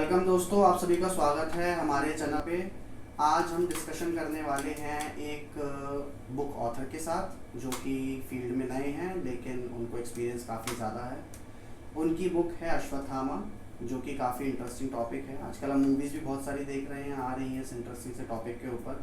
Welcome दोस्तों, आप सभी का स्वागत है हमारे चैनल पे। आज हम डिस्कशन करने वाले हैं एक बुक ऑथर के साथ जो कि फील्ड में नए हैं लेकिन उनको एक्सपीरियंस काफ़ी ज़्यादा है। उनकी बुक है अश्वत्थामा, जो कि काफ़ी इंटरेस्टिंग टॉपिक है। आजकल हम मूवीज़ भी बहुत सारी देख रहे हैं, आ रही हैं इस इंटरेस्टिंग से टॉपिक के ऊपर।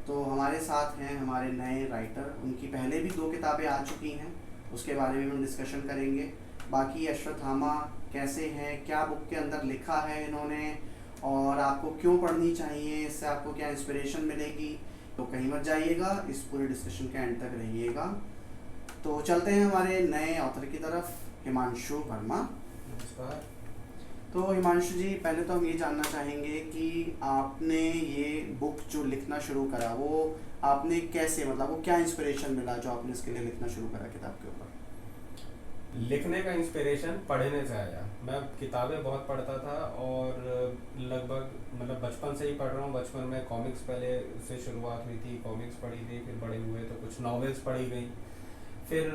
तो हमारे साथ हैं हमारे नए राइटर, उनकी पहले भी 2 किताबें आ चुकी हैं, उसके बारे में हम डिस्कशन करेंगे। बाकी अश्वत्थामा कैसे हैं, क्या बुक के अंदर लिखा है इन्होंने, और आपको क्यों पढ़नी चाहिए, इससे आपको क्या इंस्पिरेशन मिलेगी। तो कहीं मत जाइएगा, इस पूरे डिस्कशन के एंड तक रहिएगा। तो चलते हैं हमारे नए ऑथर की तरफ, हिमांशु वर्मा। नमस्कार। तो हिमांशु जी, पहले तो हम ये जानना चाहेंगे कि आपने ये बुक जो लिखना शुरू करा, वो आपने कैसे, मतलब वो क्या इंस्पिरेशन मिला जो आपने इसके लिए लिखना शुरू करा किताब के ऊपर? लिखने का इंस्पिरेशन पढ़ने से आया। मैं किताबें बहुत पढ़ता था और लगभग मतलब बचपन से ही पढ़ रहा हूँ। बचपन में कॉमिक्स पहले से शुरुआत हुई थी, कॉमिक्स पढ़ी थी, फिर बड़े हुए तो कुछ नॉवेल्स पढ़ी गई। फिर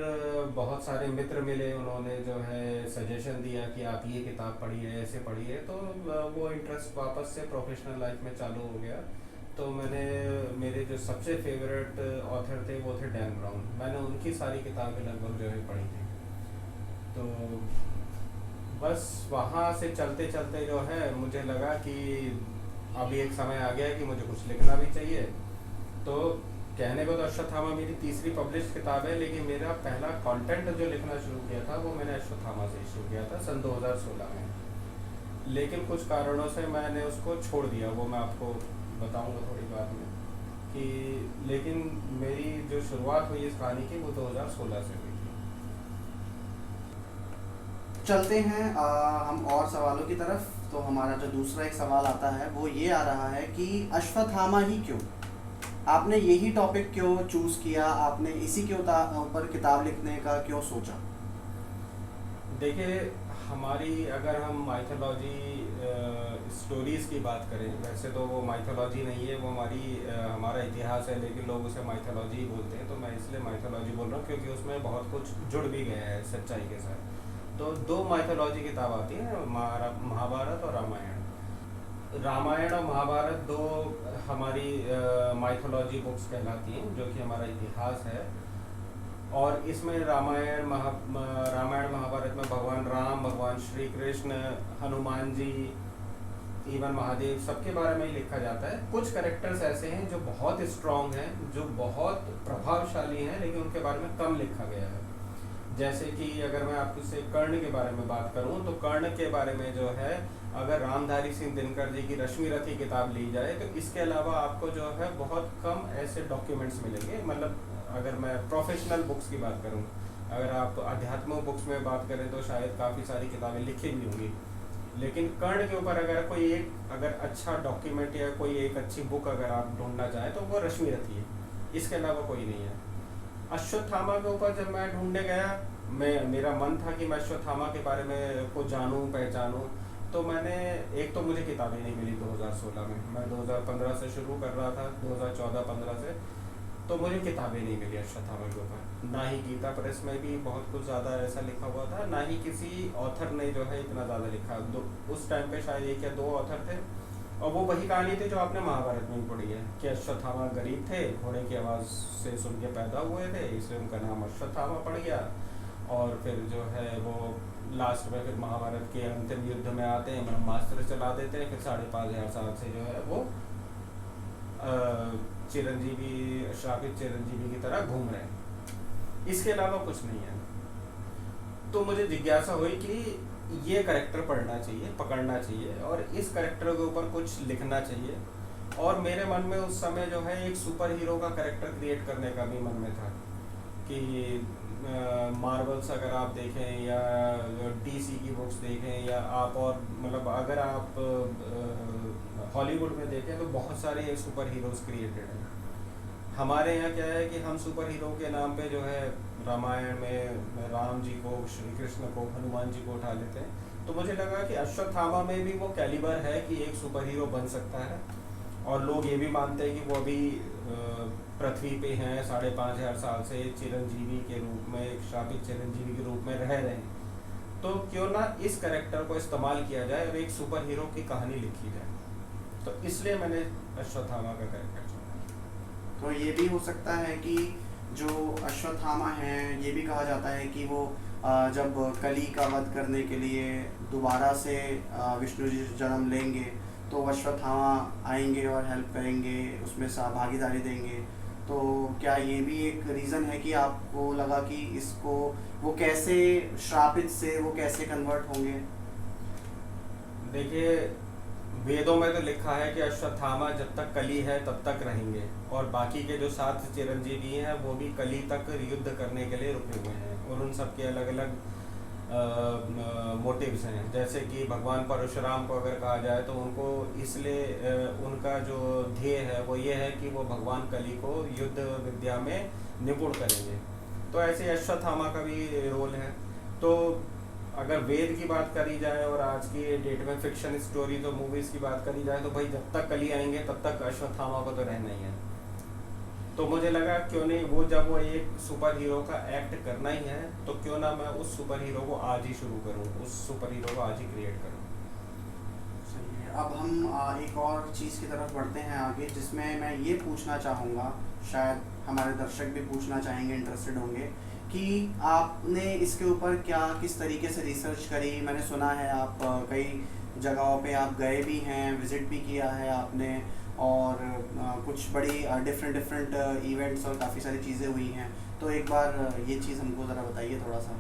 बहुत सारे मित्र मिले, उन्होंने जो है सजेशन दिया कि आप ये किताब पढ़िए, ऐसे पढ़िए, तो वो इंटरेस्ट वापस से प्रोफेशनल लाइफ में चालू हो गया। तो मैंने मेरे जो सबसे फेवरेट ऑथर थे वो थे डैन ब्राउन। मैंने उनकी सारी किताबें लगभग जो है पढ़ी थी। तो बस वहाँ से चलते चलते जो है मुझे लगा कि अभी एक समय आ गया है कि मुझे कुछ लिखना भी चाहिए। तो कहने को तो अश्वत्थामा मेरी तीसरी पब्लिश किताब है, लेकिन मेरा पहला कंटेंट जो लिखना शुरू किया था वो मैंने अश्वत्थामा से शुरू किया था सन 2016 में। लेकिन कुछ कारणों से मैंने उसको छोड़ दिया, वो मैं आपको बताऊंगा थोड़ी बाद में कि लेकिन मेरी जो शुरुआत हुई इस कहानी की वो 2016 से हुई थी। चलते हैं हम और सवालों की तरफ। तो हमारा जो दूसरा एक सवाल आता है वो ये आ रहा है कि अश्वत्थामा ही क्यों? आपने यही टॉपिक क्यों चूज़ किया? आपने इसी के ऊपर किताब लिखने का क्यों सोचा? देखिए, हमारी अगर हम माइथोलॉजी स्टोरीज़ की बात करें, वैसे तो वो माइथोलॉजी नहीं है, वो हमारा इतिहास है, लेकिन लोग उसे माइथोलॉजी बोलते हैं। तो मैं इसलिए माइथोलॉजी बोल रहा हूँ क्योंकि उसमें बहुत कुछ जुड़ भी गया है सच्चाई के साथ। तो 2 माइथोलॉजी किताब आती हैं, महाभारत और रामायण। रामायण और महाभारत 2 हमारी माइथोलॉजी बुक्स कहलाती हैं, जो कि हमारा इतिहास है। और इसमें रामायण महाभारत में भगवान राम, भगवान श्री कृष्ण, हनुमान जी, इवन महादेव, सबके बारे में ही लिखा जाता है। कुछ कैरेक्टर्स ऐसे हैं जो बहुत स्ट्रॉन्ग हैं, जो बहुत प्रभावशाली हैं, लेकिन उनके बारे में कम लिखा गया है। जैसे कि अगर मैं आपसे कर्ण के बारे में बात करूं, तो कर्ण के बारे में जो है, अगर रामधारी सिंह दिनकर जी की रश्मिरथी किताब ली जाए तो इसके अलावा आपको जो है बहुत कम ऐसे डॉक्यूमेंट्स मिलेंगे। मतलब अगर मैं प्रोफेशनल बुक्स की बात करूं, अगर आप अध्यात्म बुक्स में बात करें तो शायद काफ़ी सारी किताबें लिखी भी होंगी, लेकिन कर्ण के ऊपर अगर अच्छा डॉक्यूमेंट या कोई एक अच्छी बुक अगर आप ढूंढना चाहें तो वो रश्मिरथी है, इसके अलावा कोई नहीं है। अश्वत्थामा के ऊपर जब मैं ढूंढने गया, मेरा मन था कि मैं अश्वत्थामा के बारे में को जानूं, पहचानूं। तो मैंने एक तो मुझे किताबें नहीं मिली 2016 में, मैं 2015 से शुरू कर रहा था, 2014-15 से, तो मुझे किताबें नहीं मिली अश्वत्थामा के ऊपर। ना ही गीता प्रेस में भी बहुत कुछ ज़्यादा ऐसा लिखा हुआ था, ना ही किसी ऑथर ने जो है इतना ज़्यादा लिखा। उस टाइम पे शायद 1 या 2 ऑथर थे, और वो वही कहानी थी जो आपने महाभारत में पढ़ी है कि अश्वत्थामा गरीब थे, घोड़े की आवाज़ से सुन के पैदा हुए थे, इसलिए उनका नाम अश्वत्थामा पड़ गया। और फिर जो है वो लास्ट में फिर महाभारत के अंतिम युद्ध में आते हैं, ब्रह्मास्त्र चला देते हैं, फिर 5,500 साल से जो है वो चिरंजीवी, श्रापित चिरंजीवी की तरह घूम रहे हैं। इसके अलावा कुछ नहीं है। तो मुझे जिज्ञासा हुई कि ये कैरेक्टर पढ़ना चाहिए, पकड़ना चाहिए, और इस कैरेक्टर के ऊपर कुछ लिखना चाहिए। और मेरे मन में उस समय जो है एक सुपर हीरो का कैरेक्टर क्रिएट करने का भी मन में था कि मार्वल्स अगर आप देखें या डीसी की बुक्स देखें, या आप और मतलब अगर आप हॉलीवुड में देखें तो बहुत सारे सुपर हीरोज़ क्रिएटेड हैं। हमारे यहाँ क्या है कि हम सुपर हीरो के नाम पे जो है रामायण में राम जी को, श्री कृष्ण को, हनुमान जी को उठा लेते हैं। तो मुझे लगा कि अश्वत्थामा में भी वो कैलिबर है कि एक सुपर हीरो बन सकता है, और लोग ये भी मानते हैं कि वो अभी पृथ्वी पे हैं 5,500 साल से चिरंजीवी के रूप में, एक श्रापित चिरंजीवी के रूप में रह रहे हैं। तो क्यों ना इस कैरेक्टर को इस्तेमाल किया जाए और एक सुपर हीरो की कहानी लिखी जाए। तो इसलिए मैंने अश्वत्थामा का कैरेक्टर चुना। तो ये भी हो सकता है कि जो अश्वत्थामा हैं, ये भी कहा जाता है कि वो जब कली का वध करने के लिए दोबारा से विष्णु जी जन्म लेंगे तो अश्वत्थामा आएंगे और हेल्प करेंगे, उसमें भागीदारी देंगे। तो क्या ये भी एक रीज़न है कि आपको लगा कि इसको वो कैसे श्रापित से वो कैसे कन्वर्ट होंगे? देखिए, वेदों में तो लिखा है कि अश्वत्थामा जब तक कली है तब तक रहेंगे, और बाकी के जो 7 चिरंजीवी हैं वो भी कली तक युद्ध करने के लिए रुके हुए हैं, और उन सब के अलग अलग मोटिव्स हैं। जैसे कि भगवान परशुराम को अगर कहा जाए तो उनको इसलिए उनका जो ध्येय है वो ये है कि वो भगवान कली को युद्ध विद्या में निपुण करेंगे। तो ऐसे अश्वत्थामा का भी रोल है। तो अगर वेद की बात करी जाए और आज की डेट में फिक्शन स्टोरीज और मूवीज़ की बात करी जाए तो भाई जब तक कली आएंगे तब तक अश्वत्थामा को तो रहना ही है। तो मुझे लगा क्यों नहीं, वो जब वो एक सुपर हीरो का एक्ट करना ही है तो क्यों ना मैं उस सुपर हीरो को आज ही शुरू करूं, उस सुपर हीरो को आज ही क्रिएट करूं। सही है। अब हम एक और चीज़ की तरफ बढ़ते हैं आगे, जिसमें मैं ये पूछना चाहूँगा, शायद हमारे दर्शक भी पूछना चाहेंगे, इंटरेस्टेड होंगे कि आपने इसके ऊपर क्या किस तरीके से रिसर्च करी। मैंने सुना है आप कई जगहों पे आप गए भी हैं, विज़िट भी किया है आपने, और कुछ बड़ी डिफरेंट इवेंट्स और काफ़ी सारी चीज़ें हुई हैं। तो एक बार ये चीज़ हमको ज़रा बताइए थोड़ा सा।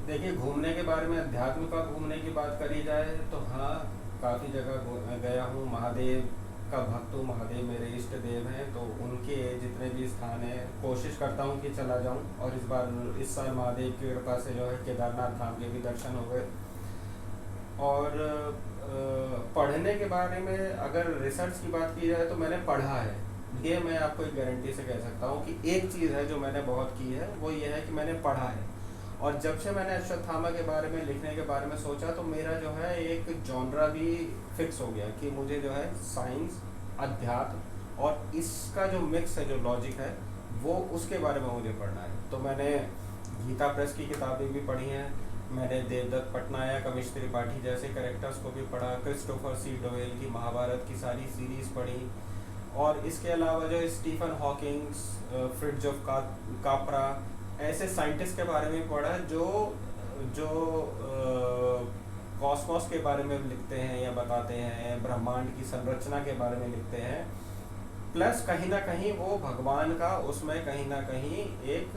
देखिए, घूमने के बारे में, अध्यात्म का घूमने की बात करी जाए तो हाँ, काफ़ी जगह गया हूँ। महादेव का भक्त हूँ, महादेव मेरे इष्ट देव हैं, तो उनके जितने भी स्थान हैं कोशिश करता हूँ कि चला जाऊँ। और इस साल महादेव की कृपा से जो है केदारनाथ धाम के भी दर्शन हो गए। और पढ़ने के बारे में अगर रिसर्च की बात की जाए तो मैंने पढ़ा है, ये मैं आपको एक गारंटी से कह सकता हूँ कि एक चीज़ है जो मैंने बहुत की है, वो ये है कि मैंने पढ़ा है। और जब से मैंने अश्वत्थामा के बारे में लिखने के बारे में सोचा तो मेरा जो है एक जॉनरा भी फिक्स हो गया कि मुझे जो है साइंस, अध्यात्म और इसका जो मिक्स है, जो लॉजिक है, वो उसके बारे में मुझे पढ़ना है। तो मैंने गीता प्रेस की किताबें भी पढ़ी हैं, मैंने देवदत्त पटनायक, अमीश त्रिपाठी जैसे कैरेक्टर्स को भी पढ़ा, क्रिस्टोफर सी डोवेल की महाभारत की सारी सीरीज़ पढ़ी, और इसके अलावा जो स्टीफन हॉकिंग्स, फ्रिट्जोफ कापरा, ऐसे साइंटिस्ट के बारे में पढ़ा जो कॉस्मोस के बारे में लिखते हैं या बताते हैं, ब्रह्मांड की संरचना के बारे में लिखते हैं, प्लस कहीं ना कहीं वो भगवान का उसमें कहीं ना कहीं एक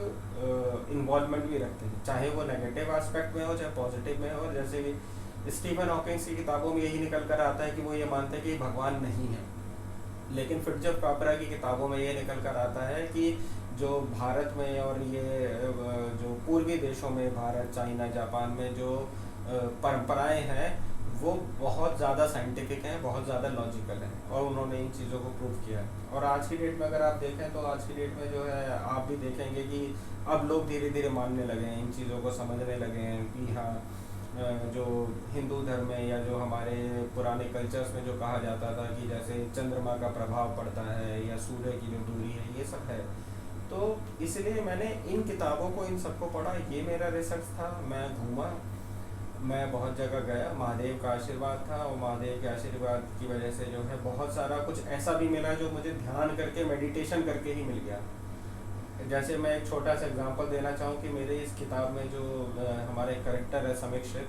इन्वॉल्वमेंट भी रखते हैं, चाहे वो नेगेटिव एस्पेक्ट में हो चाहे पॉजिटिव में हो। जैसे कि स्टीफन हॉकिंग्स की किताबों में यही निकल कर आता है कि वो ये मानते हैं कि भगवान नहीं है, लेकिन फ्रिट्जोफ कापरा की किताबों में ये निकल कर आता है कि जो भारत में और ये जो पूर्वी देशों में, भारत, चाइना, जापान में जो परंपराएं हैं वो बहुत ज़्यादा साइंटिफिक हैं, बहुत ज़्यादा लॉजिकल हैं, और उन्होंने इन चीज़ों को प्रूव किया है। और आज की डेट में अगर आप देखें तो आज की डेट में जो है आप भी देखेंगे कि अब लोग धीरे धीरे मानने लगे हैं, इन चीज़ों को समझने लगे हैं कि हाँ, जो हिंदू धर्म में या जो हमारे पुराने कल्चर्स में जो कहा जाता था कि जैसे चंद्रमा का प्रभाव पड़ता है या सूर्य की जो दूरी है, ये सब है। तो इसलिए मैंने इन किताबों को, इन सबको पढ़ा, ये मेरा रिसर्च था। मैं घूमा, मैं बहुत जगह गया, महादेव का आशीर्वाद था, और महादेव के आशीर्वाद की वजह से जो है बहुत सारा कुछ ऐसा भी मिला जो मुझे ध्यान करके, मेडिटेशन करके ही मिल गया। जैसे मैं एक छोटा सा एग्जांपल देना चाहूँ कि मेरे इस किताब में जो हमारे करेक्टर है समीक्षित,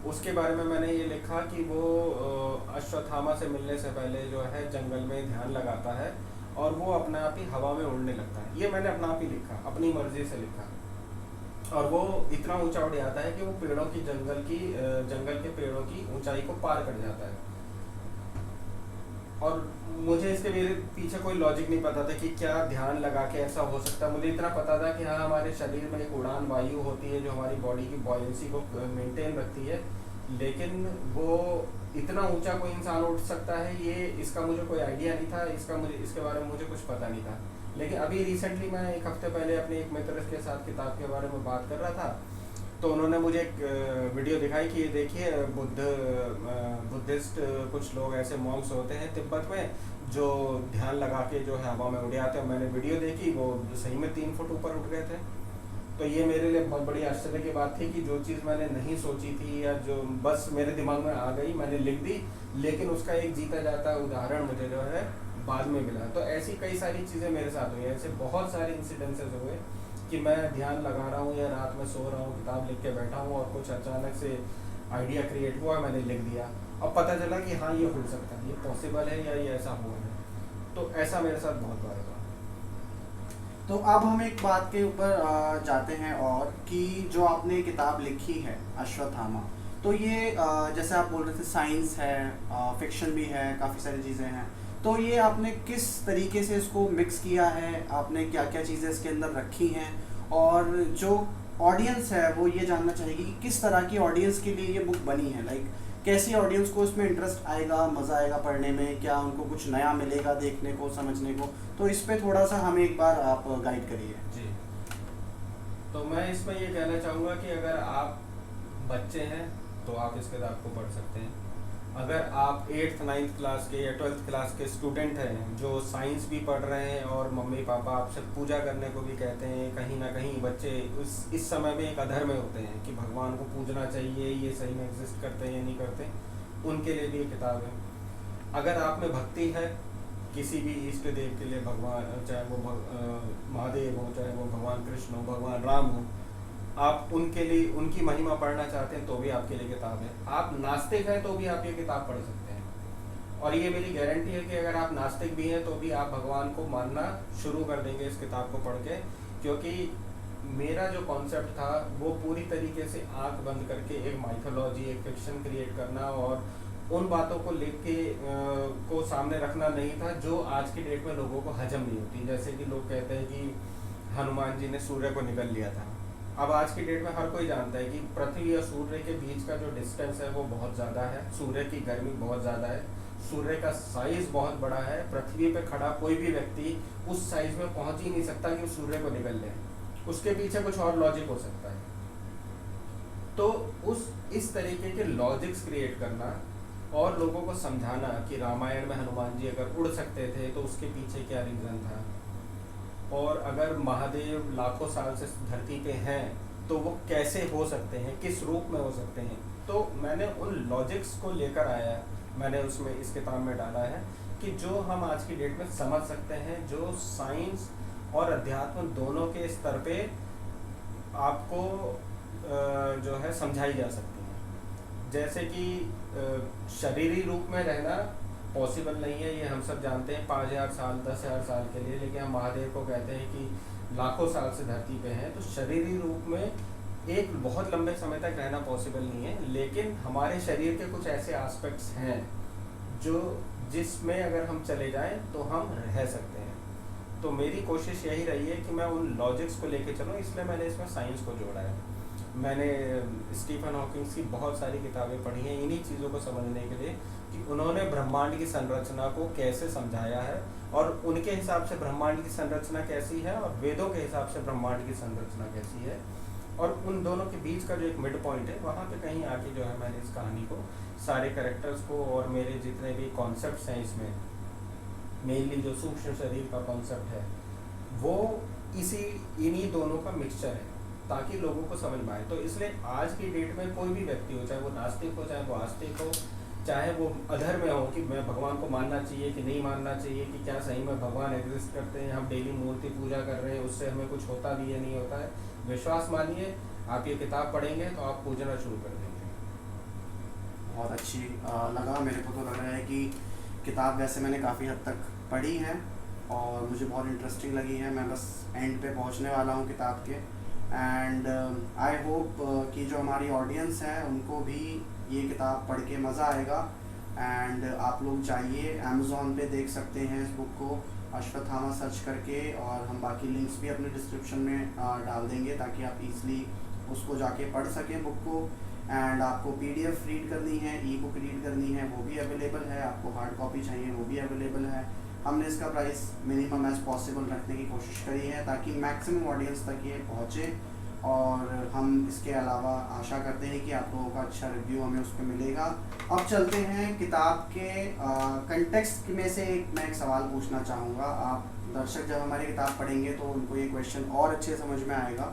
उसके बारे में मैंने ये लिखा कि वो अश्वत्थामा से मिलने से पहले जो है जंगल में ध्यान लगाता है और वो अपने आप ही हवा में उड़ने लगता है। ये मैंने अपना आप ही लिखा, अपनी मर्जी से लिखा, और वो इतना ऊंचा उड़ जाता है कि वो पेड़ों की जंगल के पेड़ों की ऊंचाई को पार कर जाता है। और मुझे इसके मेरे पीछे कोई लॉजिक नहीं पता था कि क्या ध्यान लगा के ऐसा हो सकता है। मुझे इतना पता था कि हाँ, हमारे शरीर में एक उड़ान वायु होती है जो हमारी बॉडी की बॉयंसी को मेंटेन रखती है, लेकिन वो इतना ऊंचा कोई इंसान उठ सकता है, ये इसका मुझे कोई आइडिया नहीं था, इसके बारे में मुझे कुछ पता नहीं था। लेकिन अभी रिसेंटली मैं एक हफ्ते पहले अपने एक मित्र के साथ किताब के बारे में बात कर रहा था, तो उन्होंने मुझे एक वीडियो दिखाई कि ये देखिए बुद्धिस्ट कुछ लोग ऐसे मॉन्क्स होते हैं तिब्बत में जो ध्यान लगा के जो है हवा में उड़ जाते हैं। मैंने वीडियो देखी, वो सही में 3 फुट ऊपर उठ गए थे। तो ये मेरे लिए बहुत बड़ी आश्चर्य की बात थी कि जो चीज़ मैंने नहीं सोची थी या जो बस मेरे दिमाग में आ गई मैंने लिख दी, लेकिन उसका एक जीता जाता उदाहरण मुझे जो है बाद में मिला। तो ऐसी कई सारी चीज़ें मेरे साथ हुई, ऐसे बहुत सारे इंसिडेंसेस हुए कि मैं ध्यान लगा रहा हूँ या रात में सो रहा हूँ, किताब लिख के बैठा हूँ और कुछ अचानक से आइडिया क्रिएट हुआ, मैंने लिख दिया और पता चला कि हाँ ये हो सकता है, ये पॉसिबल है या ये ऐसा हुआ है। तो ऐसा मेरे साथ बहुत बार हुआ। तो अब हम एक बात के ऊपर जाते हैं और कि जो आपने किताब लिखी है अश्वत्थामा, तो ये जैसे आप बोल रहे थे साइंस है, फिक्शन भी है, काफ़ी सारी चीज़ें हैं, तो ये आपने किस तरीके से इसको मिक्स किया है, आपने क्या क्या चीज़ें इसके अंदर रखी हैं, और जो ऑडियंस है वो ये जानना चाहेगी कि किस तरह की ऑडियंस के लिए ये बुक बनी है, लाइक कैसी ऑडियंस को इसमें इंटरेस्ट आएगा, मज़ा आएगा पढ़ने में, क्या उनको कुछ नया मिलेगा देखने को, समझने को, तो इस पे थोड़ा सा हमें एक बार आप गाइड करिए। जी, तो मैं इसमें ये कहना चाहूँगा कि अगर आप बच्चे हैं तो आप इस किताब को पढ़ सकते हैं। अगर आप 8th 9th क्लास के या 12th क्लास के स्टूडेंट हैं जो साइंस भी पढ़ रहे हैं और मम्मी पापा आपसे पूजा करने को भी कहते हैं, कहीं ना कहीं बच्चे इस समय में एक अधर में होते हैं कि भगवान को पूजना चाहिए, ये सही में एग्जिस्ट करते हैं या नहीं करते, उनके लिए भी ये किताब है। अगर आप में भक्ति है किसी भी इष्ट देव के लिए, भगवान चाहे वो महादेव हो, चाहे वो भगवान कृष्ण हो, भगवान राम हो, आप उनके लिए उनकी महिमा पढ़ना चाहते हैं तो भी आपके लिए किताब है। आप नास्तिक हैं तो भी आप ये किताब पढ़ सकते हैं और ये मेरी गारंटी है कि अगर आप नास्तिक भी हैं तो भी आप भगवान को मानना शुरू कर देंगे इस किताब को पढ़ के, क्योंकि मेरा जो कॉन्सेप्ट था वो पूरी तरीके से आंख बंद करके एक माइथोलॉजी, एक फिक्शन क्रिएट करना और उन बातों को लिख के को सामने रखना नहीं था जो आज की डेट में लोगों को हजम नहीं होती। जैसे कि लोग कहते हैं कि हनुमान जी ने सूर्य को निगल लिया था। अब आज की डेट में हर कोई जानता है कि पृथ्वी और सूर्य के बीच का जो डिस्टेंस है वो बहुत ज़्यादा है, सूर्य की गर्मी बहुत ज़्यादा है, सूर्य का साइज बहुत बड़ा है, पृथ्वी पे खड़ा कोई भी व्यक्ति उस साइज में पहुंच ही नहीं सकता कि सूर्य को निगल ले, उसके पीछे कुछ और लॉजिक हो सकता है। तो इस तरीके के लॉजिक्स क्रिएट करना और लोगों को समझाना कि रामायण में हनुमान जी अगर उड़ सकते थे तो उसके पीछे क्या रीज़न था, और अगर महादेव लाखों साल से धरती पे हैं तो वो कैसे हो सकते हैं, किस रूप में हो सकते हैं। तो मैंने उन लॉजिक्स को लेकर आया, मैंने उसमें इस किताब में डाला है कि जो हम आज की डेट में समझ सकते हैं, जो साइंस और अध्यात्म दोनों के स्तर पे आपको जो है समझाई जा सकती हैं। जैसे कि शरीरी रूप में रहना पॉसिबल नहीं है, ये हम सब जानते हैं, 5000 साल 10,000 साल के लिए, लेकिन हम महादेव को कहते हैं कि लाखों साल से धरती पे हैं। तो शरीरी रूप में एक बहुत लंबे समय तक रहना पॉसिबल नहीं है, लेकिन हमारे शरीर के कुछ ऐसे एस्पेक्ट्स हैं जो जिसमें अगर हम चले जाएं तो हम रह सकते हैं। तो मेरी कोशिश यही रही है कि मैं उन लॉजिक्स को लेके चलूँ, इसलिए मैंने इसमें साइंस को जोड़ा है। मैंने स्टीफन हॉकिंग्स की बहुत सारी किताबें पढ़ी हैं इन्हीं चीज़ों को समझने के लिए कि उन्होंने ब्रह्मांड की संरचना को कैसे समझाया है और उनके हिसाब से ब्रह्मांड की संरचना कैसी है और वेदों के हिसाब से ब्रह्मांड की संरचना कैसी है, और उन दोनों के बीच का जो एक मिड पॉइंट है वहाँ पे कहीं आके जो है मैंने इस कहानी को, सारे कैरेक्टर्स को और मेरे जितने भी कॉन्सेप्ट्स हैं इसमें, मेनली जो सूक्ष्म शरीर का कॉन्सेप्ट है वो इन्हीं दोनों का मिक्सचर है ताकि लोगों को समझ में आए। तो इसलिए आज की डेट में कोई भी व्यक्ति हो, चाहे वो नास्तिक हो, चाहे वो आस्तिक हो, चाहे वो अधर में हो कि मैं भगवान को मानना चाहिए कि नहीं मानना चाहिए, कि क्या सही में भगवान एग्जिस्ट करते हैं, हम डेली मूर्ति पूजा कर रहे हैं उससे हमें कुछ होता भी है नहीं होता है, विश्वास मानिए, आप ये किताब पढ़ेंगे तो आप पूजना शुरू कर देंगे। बहुत अच्छी लगा, मेरे को तो लग रहा है कि किताब वैसे मैंने काफ़ी हद तक पढ़ी है और मुझे बहुत इंटरेस्टिंग लगी है। मैं बस एंड पे पहुंचने वाला हूं किताब के, एंड आई होप कि जो हमारी ऑडियंस है उनको भी ये किताब पढ़ के मज़ा आएगा। एंड आप लोग जाइए, अमेज़ॉन पे देख सकते हैं इस बुक को, अश्वत्थामा सर्च करके, और हम बाकी लिंक्स भी अपने डिस्क्रिप्शन में डाल देंगे ताकि आप इजीली उसको जाके पढ़ सकें बुक को। एंड आपको PDF रीड करनी है, ई बुक रीड करनी है, वो भी अवेलेबल है, आपको हार्ड कॉपी चाहिए वो भी अवेलेबल है। हमने इसका प्राइस मिनिमम एज पॉसिबल रखने की कोशिश करी है ताकि मैक्सिमम ऑडियंस तक ये पहुँचे, और हम इसके अलावा आशा करते हैं कि आप लोगों का अच्छा रिव्यू हमें उस पर मिलेगा। अब चलते हैं किताब के कंटेक्स्ट में से मैं एक सवाल पूछना चाहूँगा। आप दर्शक जब हमारी किताब पढ़ेंगे तो उनको ये क्वेश्चन और अच्छे समझ में आएगा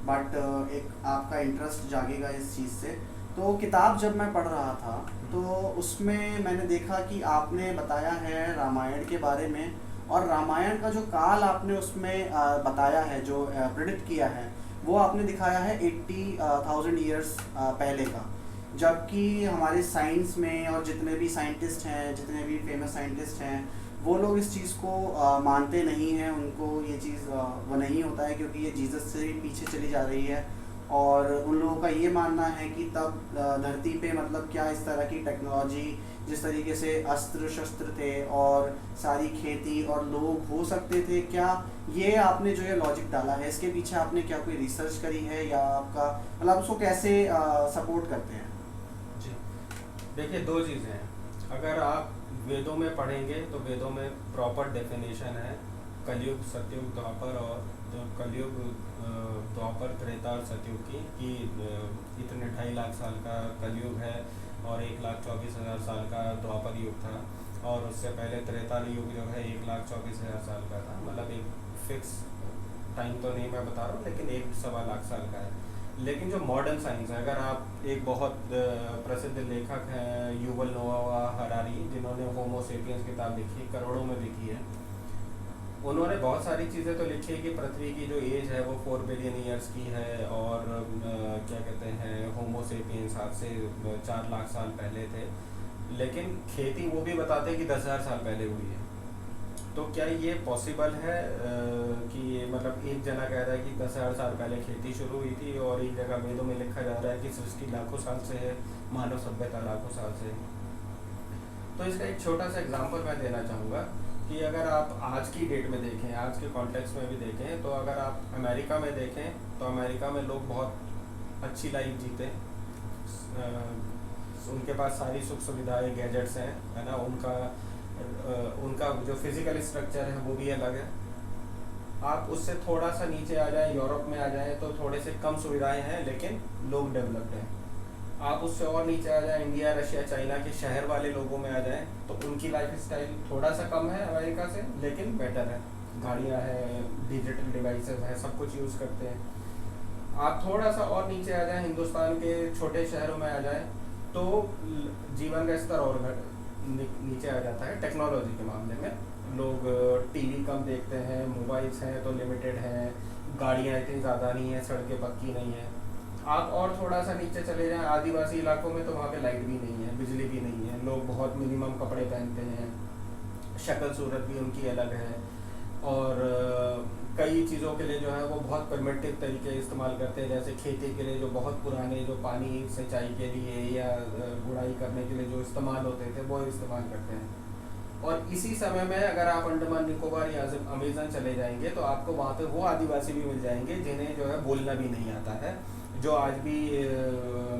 बट एक आपका इंटरेस्ट जागेगा इस चीज़ से। तो किताब जब मैं पढ़ रहा था तो उसमें मैंने देखा कि आपने बताया है रामायण के बारे में, और रामायण का जो काल आपने उसमें बताया है, जो प्रिडिक्ट किया है, वो आपने दिखाया है 80,000 ईयर्स पहले का। जबकि हमारे साइंस में और जितने भी साइंटिस्ट हैं, जितने भी फेमस साइंटिस्ट हैं, वो लोग इस चीज़ को मानते नहीं हैं। उनको ये चीज़ वो नहीं होता है, क्योंकि ये जीसस से भी पीछे चली जा रही है। और उन लोगों का ये मानना है कि तब धरती पे मतलब क्या इस तरह की टेक्नोलॉजी, जिस तरीके से अस्त्र शस्त्र थे और सारी खेती और लोग हो सकते थे, क्या ये आपने जो ये लॉजिक डाला है, इसके पीछे आपने क्या कोई रिसर्च करी है, या आपका मतलब उसको कैसे सपोर्ट करते हैं? जी, देखिए दो चीज़ें हैं। अगर आप वेदों में पढ़ेंगे तो वेदों में प्रॉपर डेफिनेशन है कलयुग, सतयुग, द्वापर, और जो कलयुग, द्वापर, त्रेता और सतयुग की, कि इतने 2.5 लाख साल का कलयुग है और 1,24,000 साल का द्वापर युग था, और उससे पहले त्रेता युग जो है 1,24,000 साल का था। मतलब एक फिक्स टाइम तो नहीं मैं बता रहा हूँ, लेकिन 1.25 लाख साल का है। लेकिन जो मॉडर्न साइंस है, अगर आप एक बहुत प्रसिद्ध लेखक हैं युवल नोआ हरारी, जिन्होंने होमो सेपियंस किताब लिखी, करोड़ों में बिकी है, उन्होंने बहुत सारी चीज़ें तो लिखी है कि पृथ्वी की जो एज है वो 4 बिलियन ईयर्स की है, और क्या कहते हैं, होमो सेपियंस आज से 4 लाख साल पहले थे। लेकिन खेती वो भी बताते हैं कि 10,000 साल पहले हुई है। तो क्या ये पॉसिबल है कि मतलब एक जना कह रहा है कि 10,000 साल पहले खेती शुरू हुई थी, और एक जगह वेदों में लिखा जा रहा है कि सृष्टि लाखों साल से है, मानव सभ्यता लाखों साल से है। तो इसका एक छोटा सा एग्जांपल मैं देना चाहूँगा कि अगर आप आज की डेट में देखें, आज के कॉन्टेक्स्ट में भी देखें, तो अगर आप अमेरिका में देखें तो अमेरिका में लोग बहुत अच्छी लाइफ जीते, उनके पास सारी सुख सुविधाएं, गैजेट्स हैं, है ना, उनका जो फिजिकल स्ट्रक्चर है वो भी अलग है। आप उससे थोड़ा सा नीचे आ जाएं, यूरोप में आ जाएं, तो थोड़े से कम सुविधाएं हैं लेकिन लोग डेवलप्ड हैं। आप उससे और नीचे आ जाएं, इंडिया, रशिया, चाइना के शहर वाले लोगों में आ जाएं, तो उनकी लाइफ स्टाइल थोड़ा सा कम है अमेरिका से, लेकिन बेटर है। गाड़ियाँ हैं, डिजिटल डिवाइसेस हैं, सब कुछ यूज़ करते हैं। आप थोड़ा सा और नीचे आ जाएं, हिंदुस्तान के छोटे शहरों में आ जाएं, तो जीवन का स्तर और नीचे आ जाता है। टेक्नोलॉजी के मामले में लोग टीवी कम देखते हैं, मोबाइल्स हैं तो लिमिटेड हैं, गाड़ियाँ इतनी ज़्यादा नहीं है, सड़कें पक्की नहीं है। आप और थोड़ा सा नीचे चले जाएं, आदिवासी इलाकों में, तो वहाँ पे लाइट भी नहीं है, बिजली भी नहीं है, लोग बहुत मिनिमम कपड़े पहनते हैं, शक्ल सूरत भी उनकी अलग है, और कई चीज़ों के लिए जो है वो बहुत परमिटिव तरीके इस्तेमाल करते हैं। जैसे खेती के लिए जो बहुत पुराने जो पानी सिंचाई के लिए या गुड़ाई करने के लिए जो इस्तेमाल होते थे वो इस्तेमाल करते हैं। और इसी समय में अगर आप अंडमान निकोबार या अमेज़न चले जाएंगे तो आपको वहाँ पे वो आदिवासी भी मिल जाएंगे जिन्हें जो है बोलना भी नहीं आता है, जो आज भी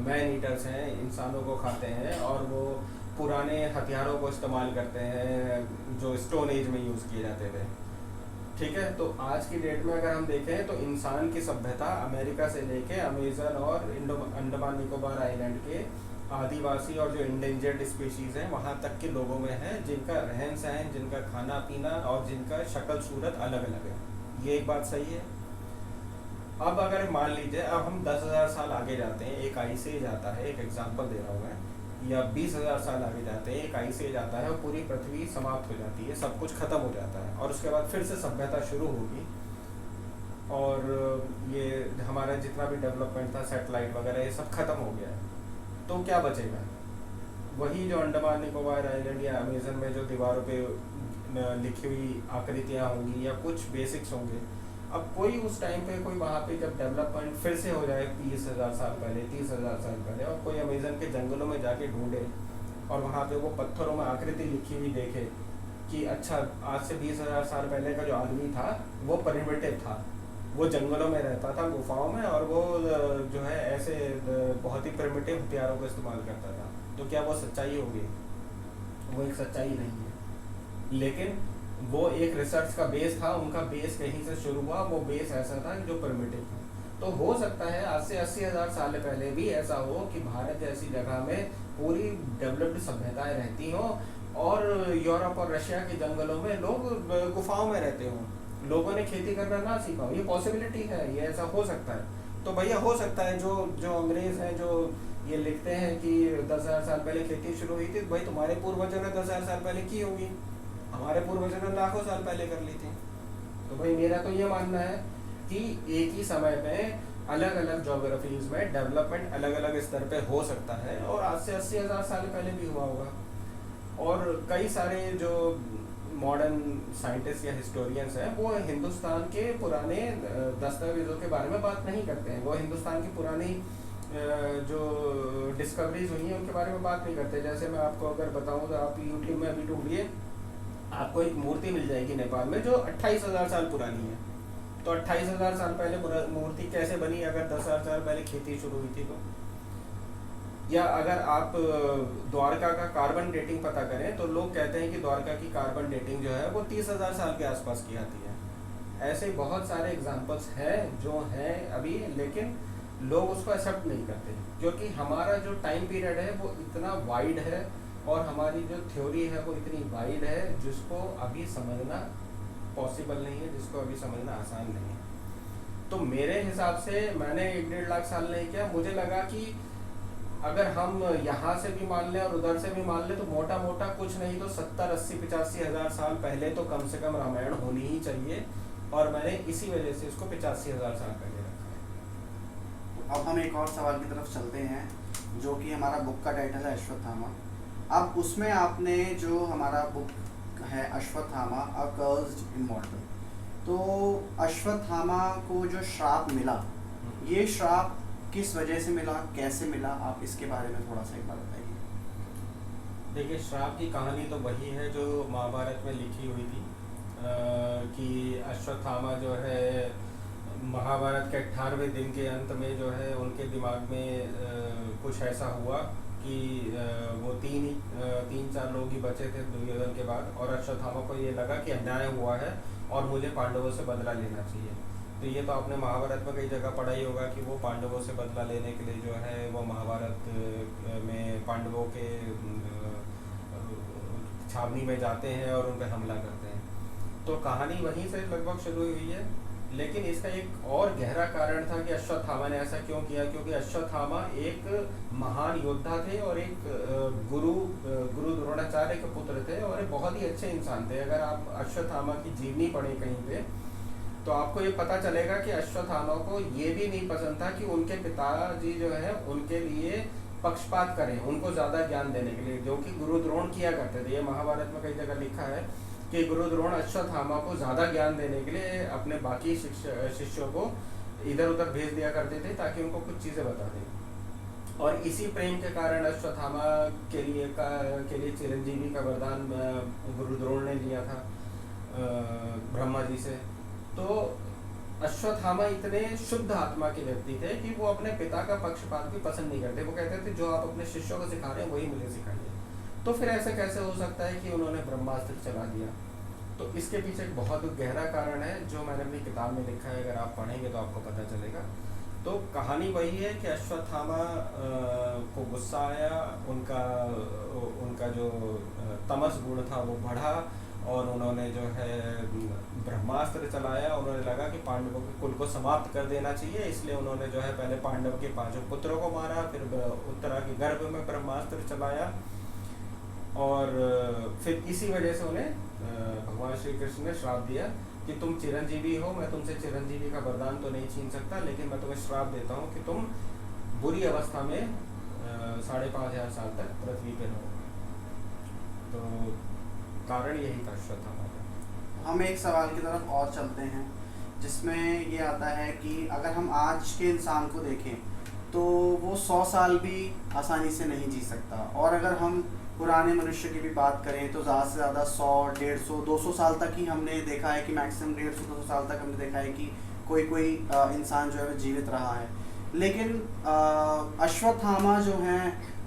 मैन ईटर्स हैं, इंसानों को खाते हैं, और वो पुराने हथियारों को इस्तेमाल करते हैं जो स्टोन एज में यूज़ किए जाते थे। ठीक है, तो आज की डेट में अगर हम देखें तो इंसान की सभ्यता अमेरिका से लेके अमेज़न और अंडमान निकोबार आइलैंड के आदिवासी और जो इंडेंजर्ड स्पीशीज़ हैं वहाँ तक के लोगों में है, जिनका रहन सहन, जिनका खाना पीना और जिनका शक्ल सूरत अलग अलग है। ये एक बात सही है। अब अगर मान लीजिए अब हम 10,000 साल आगे जाते हैं, एक आइस एज आता है, एक एग्जांपल दे रहा हूँ मैं, या 20,000 साल आगे जाते हैं, एक आइस एज आता है और पूरी पृथ्वी समाप्त हो जाती है, सब कुछ खत्म हो जाता है, और उसके बाद फिर से सभ्यता शुरू होगी, और ये हमारा जितना भी डेवलपमेंट था, सैटेलाइट वगैरह, ये सब खत्म हो गया है, तो क्या बचेगा? वही जो अंडमान निकोबार आइलैंड या अमेज़न में जो दीवारों पे लिखी हुई आकृतियाँ होंगी या कुछ बेसिक्स होंगे। अब कोई उस टाइम पे कोई वहाँ पे जब डेवलपमेंट फिर से हो जाए 20,000 साल पहले, 30,000 साल पहले, और कोई अमेज़न के जंगलों में जाके ढूंढे और वहाँ पे वो पत्थरों में आकृति लिखी हुई देखे कि अच्छा आज से 20,000 साल पहले का जो आदमी था वो प्रिमिटिव था, वो जंगलों में रहता था, गुफाओं में, और वो जो है ऐसे बहुत ही प्रिमिटिव हथियारों का इस्तेमाल करता था, तो क्या वो सच्चाई होगी? वो एक सच्चाई नहीं है। लेकिन वो एक रिसर्च का बेस था, उनका बेस कहीं से शुरू हुआ, वो बेस ऐसा था जो प्रिमिटिव था। तो हो सकता है आज से 80,000 साल पहले भी ऐसा हो कि भारत जैसी जगह में पूरी डेवलप्ड सभ्यताएं रहती हों, और यूरोप और रशिया के जंगलों में लोग गुफाओं में रहते हों, लोगों ने खेती करना ना सीखा हो। ये पॉसिबिलिटी है, ये ऐसा हो सकता है। तो भैया हो सकता है जो जो अंग्रेज हैं जो ये लिखते हैं कि 10,000 साल पहले खेती शुरू हुई थी, तो भाई तुम्हारे पूर्वजों ने 10,000 साल पहले की होगी, हमारे पूर्वजों ने लाखों साल पहले कर ली थी। तो भाई मेरा तो ये मानना है कि एक ही समय में अलग अलग जोग्राफीज में डेवलपमेंट अलग अलग स्तर पे हो सकता है, और आज से 80,000 साल पहले भी हुआ होगा। और कई सारे जो मॉडर्न साइंटिस्ट या हिस्टोरियंस हैं वो हिंदुस्तान के पुराने दस्तावेजों के बारे में बात नहीं करते हैं, वो हिंदुस्तान की पुरानी जो डिस्कवरीज हुई हैं उनके बारे में बात नहीं करते। जैसे मैं आपको अगर बताऊं तो आप यूट्यूब में अभी ढूंढिए, आपको एक मूर्ति मिल जाएगी नेपाल में जो 28,000 साल पुरानी है। तो 28,000 साल पहले मूर्ति कैसे बनी, अगर 10,000 साल पहले खेती शुरू हुई थी तो। या अगर आप द्वारका का कार्बन डेटिंग पता करें तो लोग कहते हैं कि द्वारका की कार्बन डेटिंग जो है वो 30,000 साल के आसपास की आती है। ऐसे बहुत सारे एग्जाम्पल्स हैं जो हैं अभी, लेकिन लोग उसको एक्सेप्ट नहीं करते क्योंकि हमारा जो टाइम पीरियड है वो इतना वाइड है और हमारी जो थ्योरी है वो इतनी वाइड है जिसको अभी समझना पॉसिबल नहीं है, जिसको अभी समझना आसान नहीं है। तो मेरे हिसाब से मैंने 1-1.5 लाख साल नहीं किया, मुझे लगा कि अगर हम यहाँ से भी मान लें और उधर से भी मान लें तो मोटा मोटा कुछ नहीं तो 70, 80, 85 हज़ार साल पहले तो कम से कम रामायण होनी ही चाहिए, और मैंने इसी वजह से इसको 85,000 साल पहले रखा है। अब हम एक और सवाल की तरफ चलते हैं जो कि हमारा बुक का टाइटल है अश्वत्थामा। अब उसमें आपने जो हमारा बुक है अश्वत्थामा अ कर्स्ड इमॉर्टल, तो अश्वत्थामा को जो श्राप मिला, ये श्राप किस वजह से मिला, कैसे मिला, आप इसके बारे में थोड़ा सा एक बार बताइए। देखिए, श्राप की कहानी तो वही है जो महाभारत में लिखी हुई थी कि अश्वत्थामा जो है महाभारत के 18वें दिन के अंत में जो है उनके दिमाग में कुछ ऐसा हुआ कि वो तीन चार लोग ही बचे थे दुर्योधन के बाद, और अश्वत्थामा को ये लगा कि अन्याय हुआ है और मुझे पांडवों से बदला लेना चाहिए। तो ये तो आपने महाभारत में कई जगह पढ़ा ही होगा कि वो पांडवों से बदला लेने के लिए जो है वो महाभारत में पांडवों के छावनी में जाते हैं और उन पर हमला करते हैं। तो कहानी वहीं से लगभग शुरू हुई है, लेकिन इसका एक और गहरा कारण था कि अश्वत्थामा ने ऐसा क्यों किया, क्योंकि अश्वत्थामा एक महान योद्धा थे और एक गुरु द्रोणाचार्य के पुत्र थे और एक बहुत ही अच्छे इंसान थे। अगर आप अश्वत्थामा की जीवनी पढ़ें कहीं पे तो आपको ये पता चलेगा कि अश्वत्थामा को ये भी नहीं पसंद था कि उनके पिताजी जो है उनके लिए पक्षपात करें, उनको ज़्यादा ज्ञान देने के लिए, जो कि गुरु द्रोण किया करते थे। ये महाभारत में कई जगह लिखा है कि गुरु द्रोण अश्वत्थामा को ज़्यादा ज्ञान देने के लिए अपने बाकी शिष्यों को इधर उधर भेज दिया करते थे ताकि उनको कुछ चीज़ें बता दें। और इसी प्रेम के कारण अश्वत्थामा के लिए चिरंजीवी का वरदान गुरु द्रोण ने लिया था ब्रह्मा जी से। तो अश्वत्थामा इतने शुद्ध आत्मा के व्यक्ति थे कि वो अपने पिता का पक्षपात भी पसंद नहीं करते। वो कहते थे जो आप अपने शिष्यों को सिखा रहे हैं वही मुझे सिखाइए। तो फिर ऐसे कैसे हो सकता है कि उन्होंने ब्रह्मास्त्र चला दिया? तो इसके पीछे एक बहुत गहरा कारण है जो मैंने अपनी किताब में लिखा है, अगर आप पढ़ेंगे तो आपको पता चलेगा। तो कहानी वही है कि अश्वत्थामा को गुस्सा आया, उनका जो तमस गुण था वो बढ़ा और उन्होंने जो है ब्रह्मास्त्र चलाया। उन्होंने लगा कि पांडवों के कुल को समाप्त कर देना चाहिए, इसलिए उन्होंने जो है पहले पांडव के 5 पुत्रों को मारा, फिर उत्तरा के गर्भ में ब्रह्मास्त्र चलाया, और फिर इसी वजह से उन्हें भगवान श्री कृष्ण ने श्राप दिया कि तुम चिरंजीवी हो, मैं तुमसे चिरंजीवी का वरदान तो नहीं छीन सकता, लेकिन मैं तुम्हें श्राप देता हूँ कि तुम बुरी अवस्था में 5,500 साल तक पृथ्वी पे रहो। तो कारण यही था अश्वत्थामा का। हम एक सवाल की तरफ और चलते हैं जिसमें ये आता है कि अगर हम आज के इंसान को देखें तो वो 100 साल भी आसानी से नहीं जी सकता, और अगर हम पुराने मनुष्य की भी बात करें तो ज़्यादा से ज़्यादा 100, 150, 200 साल तक ही हमने देखा है कि मैक्सिमम 150-200 साल तक हमने देखा है कि कोई इंसान जो है वो जीवित रहा है। लेकिन अश्वत्थामा जो हैं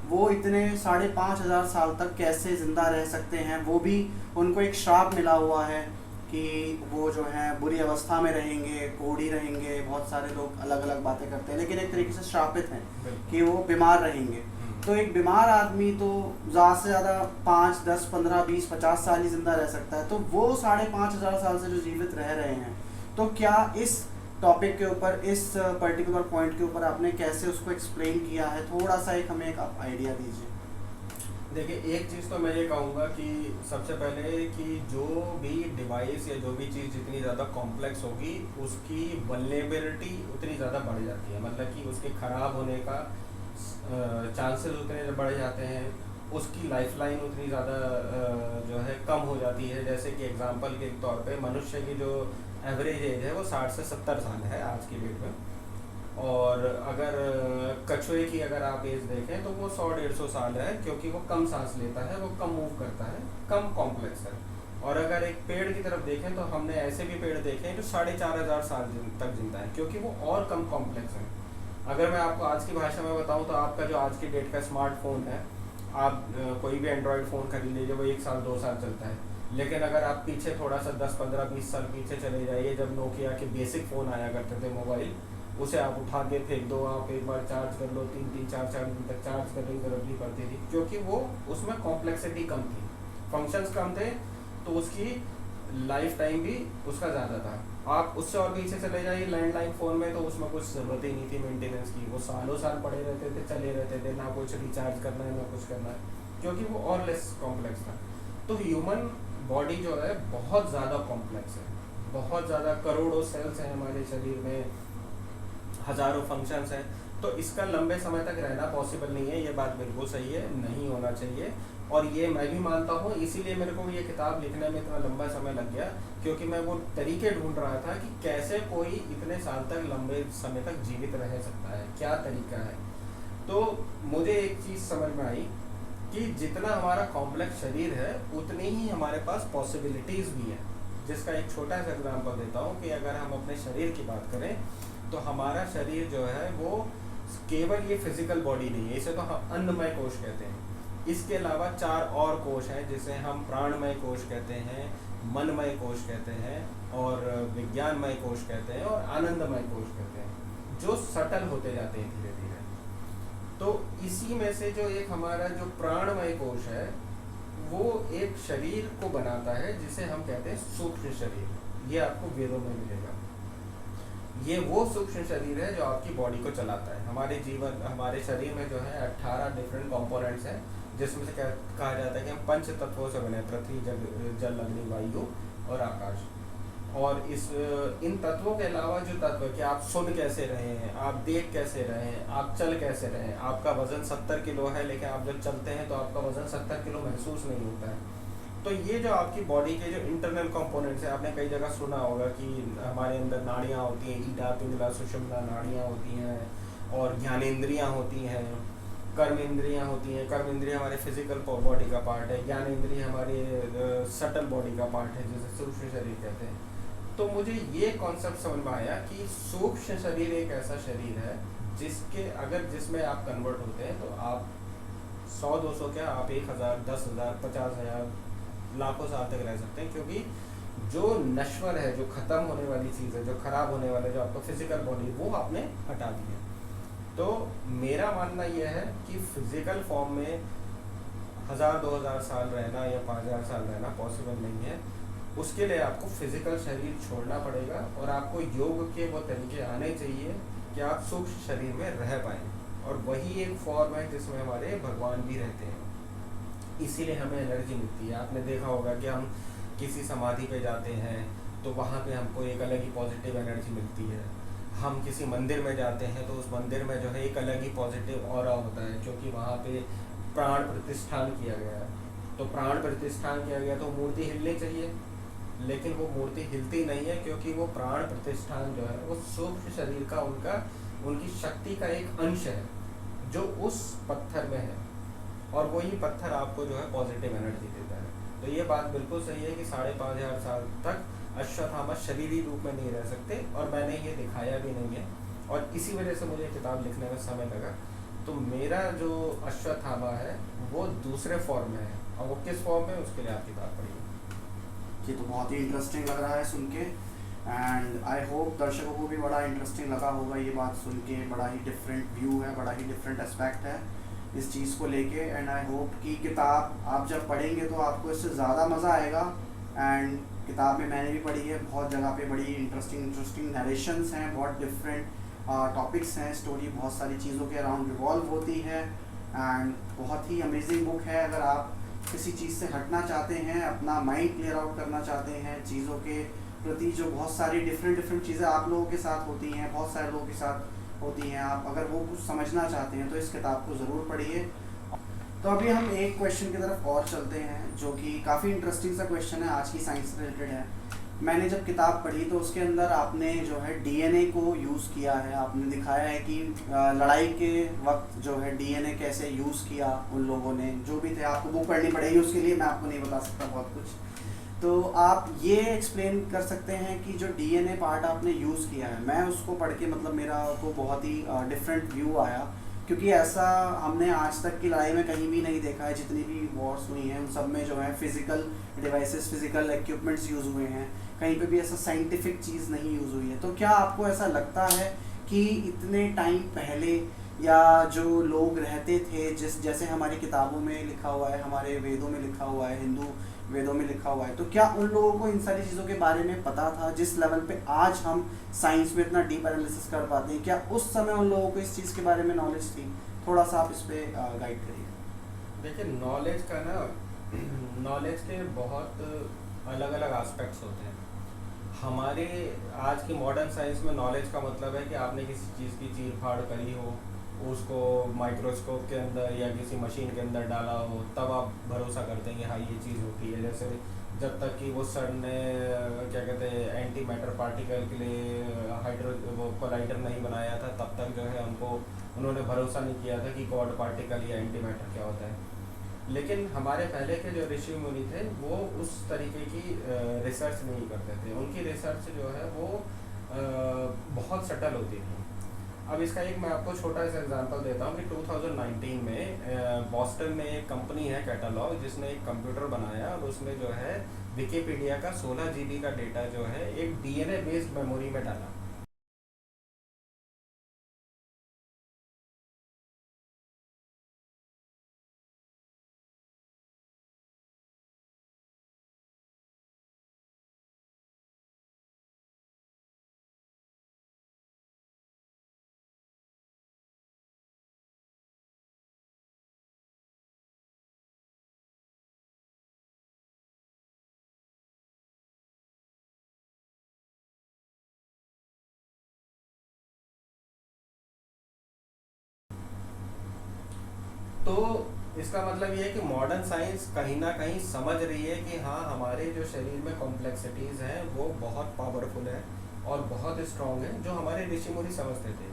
वो इतने 5,500 साल तक कैसे ज़िंदा रह सकते हैं? वो भी उनको एक श्राप मिला हुआ है कि वो जो है बुरी अवस्था में रहेंगे, कोढ़ी रहेंगे। बहुत सारे लोग अलग अलग बातें करते हैं, लेकिन एक तरीके से श्रापित हैं कि वो बीमार रहेंगे। तो एक बीमार आदमी तो ज़्यादा से ज़्यादा 5, 10, 15, 20, 50 साल ही ज़िंदा रह सकता है। तो वो 5,500 साल से जो जीवित रह रहे हैं, तो क्या इस टॉपिक के ऊपर, इस पर्टिकुलर पॉइंट के ऊपर आपने कैसे उसको एक्सप्लेन किया है, थोड़ा सा एक हमें एक आइडिया दीजिए। देखिए, एक चीज़ तो मैं ये कहूँगा कि सबसे पहले कि जो भी डिवाइस या जो भी चीज़ जितनी ज़्यादा कॉम्प्लेक्स होगी उसकी वल्नेबिलिटी उतनी ज़्यादा बढ़ जाती है, मतलब कि उसके ख़राब होने का चांसेस उतने बढ़ जाते हैं, उसकी लाइफलाइन उतनी ज़्यादा जो है कम हो जाती है। जैसे कि एग्जांपल के तौर पे मनुष्य की जो एवरेज एज है वो 60 से 70 साल है आज की डेट में, और अगर कछुए की अगर आप एज देखें तो वो 100-150 साल है, क्योंकि वो कम सांस लेता है, वो कम मूव करता है, कम कॉम्प्लेक्स है। और अगर एक पेड़ की तरफ देखें तो हमने ऐसे भी पेड़ देखे हैं जो 4500 साल तक जिंदा है, क्योंकि वो और कम कॉम्प्लेक्स है। अगर मैं आपको आज की भाषा में बताऊं तो आपका जो आज की डेट का स्मार्टफोन है, आप कोई भी एंड्रॉयड फ़ोन खरीद लीजिए, वो 1 साल 2 साल चलता है। लेकिन अगर आप पीछे थोड़ा सा 10-15-20 साल पीछे चले जाइए, जब नोकिया के बेसिक फ़ोन आया करते थे मोबाइल, उसे आप उठा के फेंक दो, आप एक बार चार्ज कर लो, 3-4 दिन तक चार्ज करने की जरूरत नहीं पड़ती थी, क्योंकि वो उसमें कॉम्प्लेक्सिटी कम थी, फंक्शंस कम थे, तो उसकी लाइफ टाइम भी उसका ज़्यादा था। आप उससे और पीछे चले जाइए लैंडलाइन फ़ोन में, तो उसमें कुछ ज़रूरत ही नहीं थी मेंटेनेंस की, वो सालों साल पड़े रहते थे, चले रहते थे, ना कुछ रिचार्ज करना है ना कुछ करना है, क्योंकि वो और लेस कॉम्प्लेक्स था। तो ह्यूमन बॉडी जो है बहुत ज़्यादा कॉम्प्लेक्स है, बहुत ज़्यादा, करोड़ों सेल्स हैं हमारे शरीर में, हज़ारों फंक्शंस हैं, तो इसका लंबे समय तक रहना पॉसिबल नहीं है। ये बात बिल्कुल सही है, नहीं होना चाहिए, और ये मैं भी मानता हूँ। इसीलिए मेरे को ये किताब लिखने में इतना लंबा समय लग गया, क्योंकि मैं वो तरीके ढूंढ रहा था कि कैसे कोई इतने साल तक लंबे समय तक जीवित रह सकता है, क्या तरीका है। तो मुझे एक चीज़ समझ में आई कि जितना हमारा कॉम्प्लेक्स शरीर है उतनी ही हमारे पास पॉसिबिलिटीज़ भी है। जिसका एक छोटा सा एग्जांपल देता हूँ कि अगर हम अपने शरीर की बात करें तो हमारा शरीर जो है वो केवल ये फिजिकल बॉडी नहीं है, इसे तो हम अन्नमय कोश कहते हैं। इसके अलावा 4 और कोश हैं, जिसे हम प्राणमय कोश कहते हैं, मनमय कोश कहते हैं, और विज्ञानमय कोश कहते हैं, और आनंदमय कोश कहते हैं, जो सटल होते जाते हैं धीरे धीरे। तो इसी में से जो एक हमारा जो प्राणमय कोश है वो एक शरीर को बनाता है, जिसे हम कहते हैं सूक्ष्म शरीर। ये आपको वेदों में मिलेगा। ये वो सूक्ष्म शरीर है जो आपकी बॉडी को चलाता है। हमारे शरीर में जो है 18 डिफरेंट कंपोनेंट्स हैं, जिसमें से कहा जाता है कि हम 5 तत्वों से बने, पृथ्वी, जल, अग्नि, वायु और आकाश। और इन तत्वों के अलावा जो तत्व कि आप सुन कैसे रहे हैं, आप देख कैसे रहे हैं, आप चल कैसे रहे हैं। आपका वजन 70 किलो है, लेकिन आप जब चलते हैं तो आपका वजन 70 किलो महसूस नहीं होता है। तो ये जो आपकी बॉडी के जो इंटरनल कंपोनेंट्स हैं, आपने कई जगह सुना होगा कि हमारे अंदर नाड़ियाँ होती हैं, ईडा, पिंगला, सुषुम्ना नाड़ियाँ होती हैं, और ज्ञानेंद्रियाँ होती हैं, कर्म इंद्रियाँ होती हैं। कर्म इंद्रियाँ हमारे फिजिकल बॉडी का पार्ट है, ज्ञान इंद्रिय हमारे सटल बॉडी का पार्ट है, जिसे सूक्ष्म शरीर कहते हैं। तो मुझे ये कॉन्सेप्ट समझ में आया कि सूक्ष्म शरीर एक ऐसा शरीर है जिसमें आप कन्वर्ट होते हैं तो आप 100-200 क्या, आप 1000, 10,000, 50,000, लाखों साल तक रह सकते हैं, क्योंकि जो नश्वर है, जो ख़त्म होने वाली चीज़ है, जो ख़राब होने वाला है, जो आपका फिजिकल बॉडी, वो आपने हटा दी है। तो मेरा मानना यह है कि फिजिकल फॉर्म में 1000-2000 साल रहना या 5000 साल रहना पॉसिबल नहीं है। उसके लिए आपको फिजिकल शरीर छोड़ना पड़ेगा, और आपको योग के वो तरीके आने चाहिए कि आप सूक्ष्म शरीर में रह पाएँ, और वही एक फॉर्म है जिसमें हमारे भगवान भी रहते हैं। इसीलिए हमें एनर्जी मिलती है। आपने देखा होगा कि हम किसी समाधि पे जाते हैं तो वहाँ पे हमको एक अलग ही पॉजिटिव एनर्जी मिलती है। हम किसी मंदिर में जाते हैं तो उस मंदिर में जो है एक अलग ही पॉजिटिव ऑरा होता है, क्योंकि वहाँ पे प्राण प्रतिष्ठान किया गया है। तो प्राण प्रतिष्ठान किया गया तो मूर्ति हिलनी चाहिए, लेकिन वो मूर्ति हिलती नहीं है, क्योंकि वो प्राण प्रतिष्ठान जो है वो सूक्ष्म शरीर का उनकी शक्ति का एक अंश है जो उस पत्थर में है, और वही पत्थर आपको जो है पॉजिटिव एनर्जी देता है। तो ये बात बिल्कुल सही है कि 5500 साल तक अश्वत्थामा शरीरी रूप में नहीं रह सकते, और मैंने ये दिखाया भी नहीं है, और इसी वजह से मुझे किताब लिखने में समय लगा। तो मेरा जो अश्वत्थामा है वो दूसरे फॉर्म में है, और वो किस फॉर्म में, उसके लिए आप किताब पढ़िए। ये तो बहुत ही इंटरेस्टिंग लग रहा है सुन के, एंड आई होप दर्शकों को भी बड़ा इंटरेस्टिंग लगा होगा ये बात सुन के। बड़ा ही डिफरेंट व्यू है, बड़ा ही डिफरेंट एस्पेक्ट है इस चीज़ को लेके, एंड आई होप कि किताब आप जब पढ़ेंगे तो आपको इससे ज़्यादा मज़ा आएगा, एंड किताब में मैंने भी पढ़ी है, बहुत जगह पे बड़ी इंटरेस्टिंग नरेशंस हैं, बहुत डिफरेंट टॉपिक्स हैं, स्टोरी बहुत सारी चीज़ों के अराउंड रिवॉल्व होती है एंड बहुत ही अमेजिंग बुक है। अगर आप किसी चीज़ से हटना चाहते हैं, अपना माइंड क्लियर आउट करना चाहते हैं, चीज़ों के प्रति जो बहुत सारी डिफरेंट चीज़ें आप लोगों के साथ होती हैं, बहुत सारे लोगों के साथ होती हैं, आप अगर वो कुछ समझना चाहते हैं तो इस किताब को ज़रूर पढ़िए। तो अभी हम एक क्वेश्चन की तरफ और चलते हैं जो कि काफ़ी इंटरेस्टिंग सा क्वेश्चन है, आज की साइंस से रिलेटेड है। मैंने जब किताब पढ़ी तो उसके अंदर आपने जो है डीएनए को यूज़ किया है, आपने दिखाया है कि लड़ाई के वक्त जो है डीएनए कैसे यूज़ किया उन लोगों ने, जो भी थे। आपको बुक पढ़नी पड़ेगी उसके लिए, मैं आपको नहीं बता सकता बहुत कुछ। तो आप ये एक्सप्लेन कर सकते हैं कि जो डीएनए पार्ट आपने यूज़ किया है, मैं उसको पढ़ के मतलब मेरा को बहुत ही डिफरेंट व्यू आया, क्योंकि ऐसा हमने आज तक की लड़ाई में कहीं भी नहीं देखा है। जितनी भी वॉर्स हुई हैं उन सब में जो है physical devices, physical equipments use हुए हैं, कहीं पे भी ऐसा साइंटिफिक चीज़ नहीं यूज़ हुई है। तो क्या आपको ऐसा लगता है कि इतने टाइम पहले या जो लोग रहते थे, जैसे हमारी किताबों में लिखा हुआ है, हमारे वेदों में लिखा हुआ है, हिंदू वेदों में लिखा हुआ है, तो क्या उन लोगों को इन सारी चीज़ों के बारे में पता था जिस लेवल पे आज हम साइंस में इतना डीप एनालिसिस कर पाते हैं? क्या उस समय उन लोगों को इस चीज़ के बारे में नॉलेज थी? थोड़ा सा आप इस पर गाइड करिए। देखिए, नॉलेज का ना नॉलेज के बहुत अलग अलग एस्पेक्ट्स होते हैं। हमारे आज की मॉडर्न साइंस में नॉलेज का मतलब है कि आपने किसी चीज़ की चीर फाड़ करी हो, उसको माइक्रोस्कोप के अंदर या किसी मशीन के अंदर डाला हो, तब आप भरोसा करते हैं कि हाँ ये चीज़ होती है। जैसे जब तक कि वो सर ने क्या कहते हैं एंटी मैटर पार्टिकल के लिए वो कोलाइडर नहीं बनाया था, तब तक जो है हमको उन्होंने भरोसा नहीं किया था कि गॉड पार्टिकल या एंटी मैटर क्या होता है। लेकिन हमारे पहले के जो ऋषि मुनि थे वो उस तरीके की रिसर्च नहीं करते थे। उनकी रिसर्च जो है वो बहुत सटल होती थी। अब इसका एक मैं आपको छोटा सा एग्जांपल देता हूँ कि 2019 में बॉस्टन में एक कंपनी है कैटालॉग, जिसने एक कंप्यूटर बनाया और उसमें जो है विकिपीडिया का 16 GB का डेटा जो है एक डीएनए बेस्ड मेमोरी में डाला। तो इसका मतलब ये है कि मॉडर्न साइंस कहीं ना कहीं समझ रही है कि हाँ हमारे जो शरीर में कॉम्प्लेक्सिटीज़ हैं वो बहुत पावरफुल है और बहुत स्ट्रॉन्ग है, जो हमारे ऋषि मुनि समझते थे।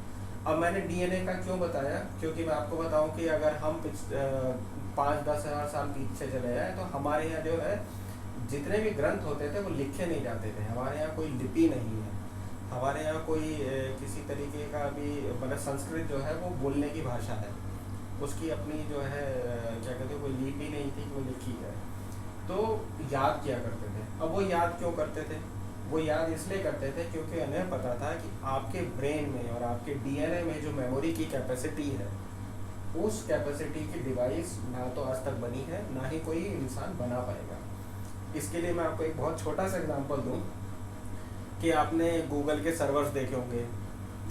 अब मैंने डीएनए का क्यों बताया, क्योंकि मैं आपको बताऊं कि अगर हम 5-10 हज़ार साल पीछे चले जाए तो हमारे यहाँ जो है जितने भी ग्रंथ होते थे वो लिखे नहीं जाते थे। हमारे यहाँ कोई लिपि नहीं है, हमारे यहाँ कोई किसी तरीके का भी मतलब संस्कृत जो है वो बोलने की भाषा है, उसकी अपनी जो है क्या कहते हैं कोई लिपि नहीं थी कि वो लिखी है। तो याद किया करते थे। अब वो याद क्यों करते थे? वो याद इसलिए करते थे क्योंकि उन्हें पता था कि आपके ब्रेन में और आपके डीएनए में जो मेमोरी की कैपेसिटी है, उस कैपेसिटी की डिवाइस ना तो आज तक बनी है, ना ही कोई इंसान बना पाएगा। इसके लिए मैं आपको एक बहुत छोटा सा एग्जांपल दूं कि आपने गूगल के सर्वर्स देखे होंगे,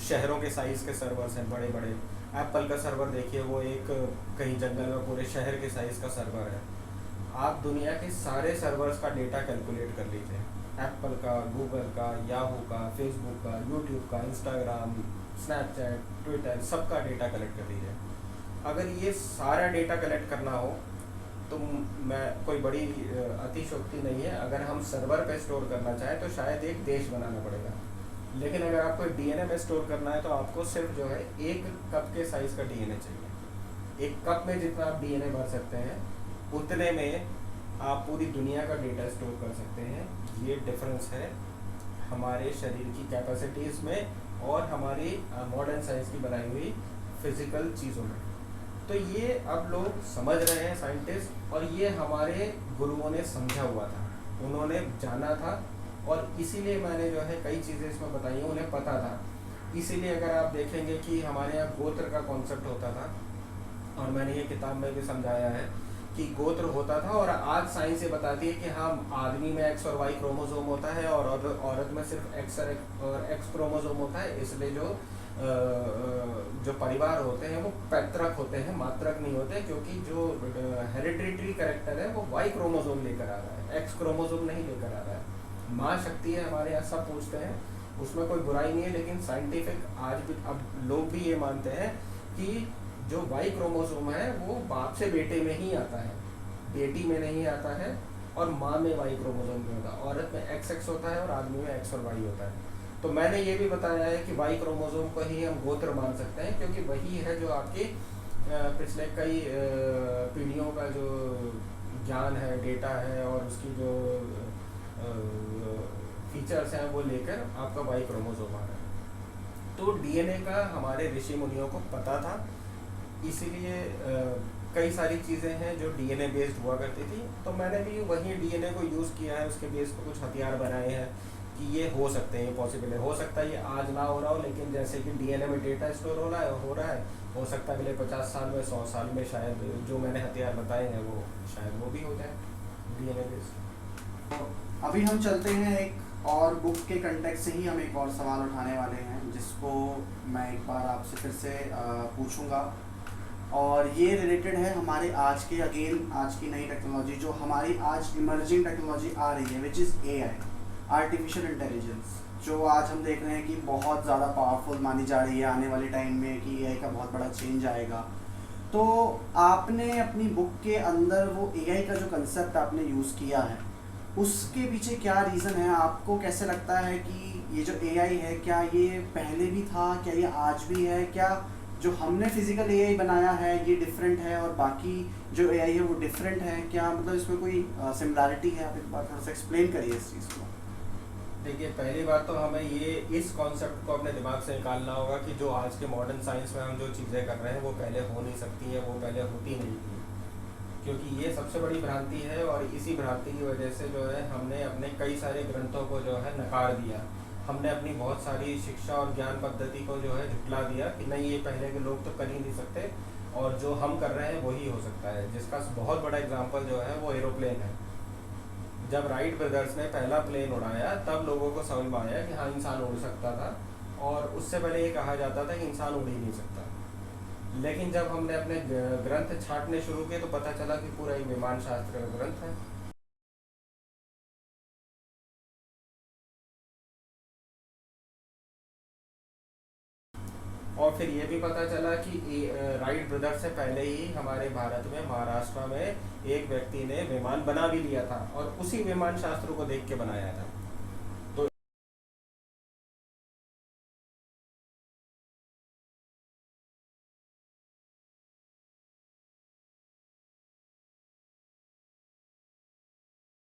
शहरों के साइज़ के सर्वर्स हैं बड़े बड़े। एप्पल का सर्वर देखिए, वो एक कहीं जंगल में पूरे शहर के साइज़ का सर्वर है। आप दुनिया के सारे सर्वर्स का डेटा कैलकुलेट कर लीजिए, एप्पल का, गूगल का, याहू का, फेसबुक का, यूट्यूब का, इंस्टाग्राम, स्नैपचैट, ट्विटर, सबका डेटा कलेक्ट कर लीजिए। अगर ये सारा डेटा कलेक्ट करना हो तो मैं कोई बड़ी अतिशयोक्ति नहीं है, अगर हम सर्वर पे स्टोर करना चाहें तो शायद एक देश बनाना पड़ेगा। लेकिन अगर आपको डीएनए में स्टोर करना है तो आपको सिर्फ जो है 1 कप के साइज़ का डीएनए चाहिए। 1 कप में जितना आप डीएनए भर सकते हैं उतने में आप पूरी दुनिया का डेटा स्टोर कर सकते हैं। ये डिफरेंस है हमारे शरीर की कैपेसिटीज़ में और हमारी मॉडर्न साइंस की बनाई हुई फिज़िकल चीज़ों में। तो ये अब लोग समझ रहे हैं साइंटिस्ट, और ये हमारे गुरुओं ने समझा हुआ था, उन्होंने जाना था, और इसीलिए मैंने जो है कई चीज़ें इसमें बताई हैं, उन्हें पता था। इसीलिए अगर आप देखेंगे कि हमारे यहाँ गोत्र का कॉन्सेप्ट होता था, और मैंने ये किताब में भी समझाया है कि गोत्र होता था, और आज साइंस ये बताती है कि हाँ, आदमी में एक्स और वाई क्रोमोसोम होता है और औरत में सिर्फ एक्स और एक्स क्रोमोसोम होता है। इसलिए जो परिवार होते हैं वो पैतृक होते हैं, मात्रक नहीं होते, क्योंकि जो हेरिडिटरी कैरेक्टर है वो वाई क्रोमोसोम लेकर आ रहा है, एक्स क्रोमोसोम नहीं लेकर आ रहा है। माँ शक्ति है हमारे यहाँ, सब पूछते हैं, उसमें कोई बुराई नहीं है, लेकिन साइंटिफिक आज भी अब लोग भी ये मानते हैं कि जो वाई क्रोमोसोम है वो बाप से बेटे में ही आता है, बेटी में नहीं आता है। और माँ में वाई क्रोमोसोम नहीं होता, औरत में एक्स एक्स होता है और आदमी में एक्स और वाई होता है। तो मैंने ये भी बताया है कि वाई क्रोमोसोम को ही हम गोत्र मान सकते हैं, क्योंकि वही है जो आपके पिछले कई पीढ़ियों का जो ज्ञान है, डेटा है, और उसकी जो फीचर्स हैं वो लेकर आपका वाई क्रोमोसोम आ रहा है। तो डीएनए का हमारे ऋषि मुनियों को पता था, इसीलिए कई सारी चीज़ें हैं जो डीएनए बेस्ड हुआ करती थी। तो मैंने भी वही डीएनए को यूज़ किया है, उसके बेस पर कुछ हथियार बनाए हैं कि ये हो सकते हैं, ये पॉसिबल है। हो सकता है ये आज ना हो रहा हो, लेकिन जैसे कि डीएनए में डेटा स्टोर हो रहा है, हो सकता है अगले 50 साल में, 100 साल में शायद जो मैंने हथियार बताए हैं वो शायद वो भी हो जाए डीएनए बेस्ड। तो अभी हम चलते हैं एक और बुक के कंटेक्स्ट से ही हम एक और सवाल उठाने वाले हैं, जिसको मैं एक बार आपसे फिर से पूछूंगा, और ये रिलेटेड है हमारे आज के आज की नई टेक्नोलॉजी, जो हमारी आज इमर्जिंग टेक्नोलॉजी आ रही है, which is AI, artificial intelligence, जो आज हम देख रहे हैं कि बहुत ज़्यादा पावरफुल मानी जा रही है। आने वाले टाइम में कि एआई का बहुत बड़ा चेंज आएगा। तो आपने अपनी बुक के अंदर वो एआई का जो कंसेप्ट आपने यूज़ किया है, उसके पीछे क्या रीज़न है? आपको कैसे लगता है कि ये जो एआई है, क्या ये पहले भी था, क्या ये आज भी है, क्या जो हमने फिजिकल एआई बनाया है ये डिफरेंट है और बाकी जो एआई है वो डिफरेंट है? क्या मतलब इसमें कोई सिमिलैरिटी है? आप एक बार थोड़ा सा एक्सप्लेन करिए इस चीज़ को। देखिए, पहली बात तो हमें ये इस कॉन्सेप्ट को अपने दिमाग से निकालना होगा कि जो आज के मॉडर्न साइंस में हम जो चीज़ें कर रहे हैं वो पहले हो नहीं सकती हैं, वो पहले होती नहीं थी, क्योंकि ये सबसे बड़ी भ्रांति है। और इसी भ्रांति की वजह से जो है हमने अपने कई सारे ग्रंथों को जो है नकार दिया, हमने अपनी बहुत सारी शिक्षा और ज्ञान पद्धति को जो है झुटला दिया कि नहीं, ये पहले के लोग तो कर ही नहीं सकते और जो हम कर रहे हैं वही हो सकता है। जिसका बहुत बड़ा एग्जाम्पल जो है वो एरोप्लेन है। जब राइट ब्रदर्स ने पहला प्लेन उड़ाया तब लोगों को समझ में आया कि हाँ, इंसान उड़ सकता था, और उससे पहले ये कहा जाता था कि इंसान उड़ ही नहीं सकता। लेकिन जब हमने अपने ग्रंथ छांटने शुरू किए तो पता चला कि पूरा एक विमान शास्त्र का ग्रंथ है। और फिर ये भी पता चला कि राइट ब्रदर से पहले ही हमारे भारत में, महाराष्ट्र में एक व्यक्ति ने विमान बना भी लिया था, और उसी विमान शास्त्र को देख के बनाया था। तो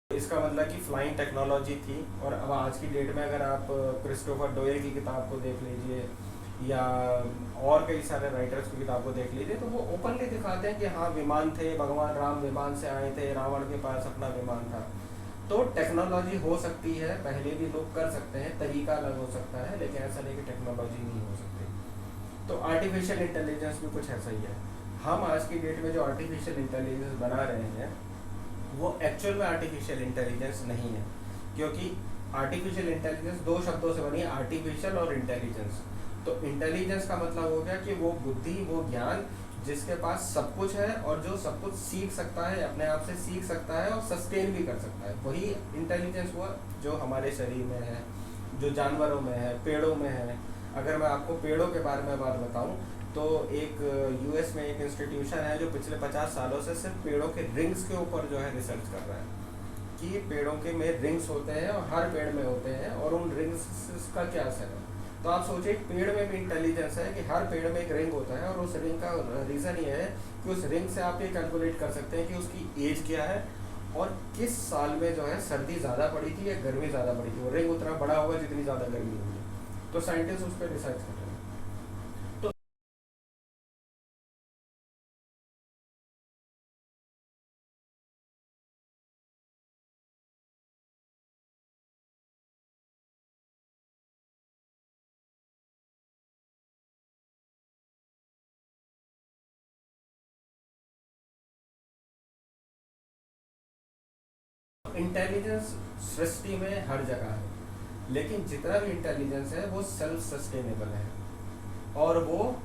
इसका मतलब कि फ्लाइंग टेक्नोलॉजी थी। और अब आज की डेट में अगर आप क्रिस्टोफर डोयल की किताब को देख लीजिए या और कई सारे राइटर्स की किताब को देख लीजिए, तो वो ओपनली दिखाते हैं कि हाँ, विमान थे, भगवान राम विमान से आए थे, रावण के पास अपना विमान था। तो टेक्नोलॉजी हो सकती है, पहले भी लोग कर सकते हैं, तरीका अलग हो सकता है, लेकिन ऐसा नहीं कि टेक्नोलॉजी नहीं हो सकती। तो आर्टिफिशियल इंटेलिजेंस भी कुछ ऐसा ही है। हम आज की डेट में जो आर्टिफिशियल इंटेलिजेंस बना रहे हैं वो एक्चुअल में आर्टिफिशियल इंटेलिजेंस नहीं है, क्योंकि आर्टिफिशियल इंटेलिजेंस दो शब्दों से बनी है, आर्टिफिशियल और इंटेलिजेंस। तो इंटेलिजेंस का मतलब हो गया कि वो बुद्धि, वो ज्ञान जिसके पास सब कुछ है और जो सब कुछ सीख सकता है, अपने आप से सीख सकता है और सस्टेन भी कर सकता है, वही इंटेलिजेंस हुआ जो हमारे शरीर में है, जो जानवरों में है, पेड़ों में है। अगर मैं आपको पेड़ों के बारे में बात बताऊं तो एक यूएस में एक इंस्टीट्यूशन है जो पिछले 50 सालों से सिर्फ पेड़ों के रिंग्स के ऊपर जो है रिसर्च कर रहा है कि पेड़ों के में रिंग्स होते हैं और हर पेड़ में होते हैं, और उन रिंग्स का क्या असर है। तो आप सोचिए, पेड़ में भी इंटेलिजेंस है कि हर पेड़ में एक रिंग होता है, और उस रिंग का रीज़न ये है कि उस रिंग से आप ये कैलकुलेट कर सकते हैं कि उसकी एज क्या है और किस साल में जो है सर्दी ज़्यादा पड़ी थी या गर्मी ज़्यादा पड़ी थी। वो रिंग उतना बड़ा होगा जितनी ज़्यादा गर्मी होगी। तो साइंटिस्ट उस पर रिसर्च कर रहे हैं। इंटेलिजेंस सृष्टि में हर जगह है, लेकिन जितना भी इंटेलिजेंस है वो सेल्फ सस्टेनेबल है और वो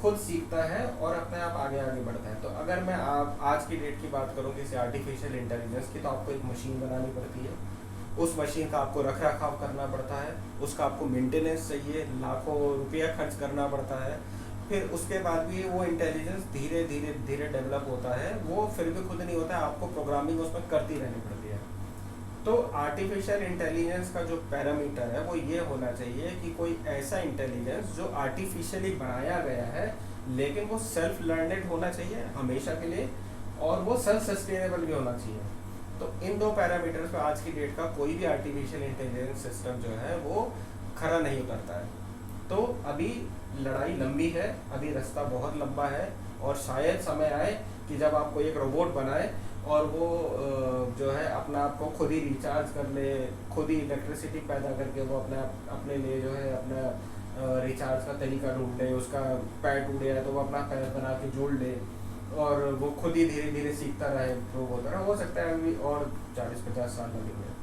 खुद सीखता है और अपने आप आगे आगे बढ़ता है। तो अगर मैं आप आज की डेट की बात करूँ किसी आर्टिफिशियल इंटेलिजेंस की, तो आपको एक मशीन बनानी पड़ती है, उस मशीन का आपको रख रखाव करना पड़ता है, उसका आपको मेंटेनेंस चाहिए, लाखों रुपया खर्च करना पड़ता है। फिर उसके बाद भी वो इंटेलिजेंस धीरे धीरे धीरे डेवलप होता है, वो फिर भी खुद नहीं होता है, आपको प्रोग्रामिंग उसमें करती रहनी पड़ती है। तो आर्टिफिशियल इंटेलिजेंस का जो पैरामीटर है वो ये होना चाहिए कि कोई ऐसा इंटेलिजेंस जो आर्टिफिशियली बनाया गया है लेकिन वो सेल्फ लर्नेड होना चाहिए हमेशा के लिए, और वो सेल्फ सस्टेनेबल भी होना चाहिए। तो इन दो पैरामीटर्स पे आज की डेट का कोई भी आर्टिफिशियल इंटेलिजेंस सिस्टम जो है वो खरा नहीं उतरता है। तो अभी लड़ाई लंबी है, अभी रास्ता बहुत लंबा है, और शायद समय आए कि जब आप कोई एक रोबोट बनाए और वो जो है अपना आप को खुद ही रिचार्ज कर ले, खुद ही इलेक्ट्रिसिटी पैदा करके वो अपने लिए जो है अपना रिचार्ज का तरीका ढूंढ ले, उसका पैर टूट गया तो वो अपना पैर बना के जोड़ ले और वो खुद ही धीरे धीरे सीखता रहे, इम्प्रूव होता रहे। हो सकता है अभी और 40-50 साल लगेंगे,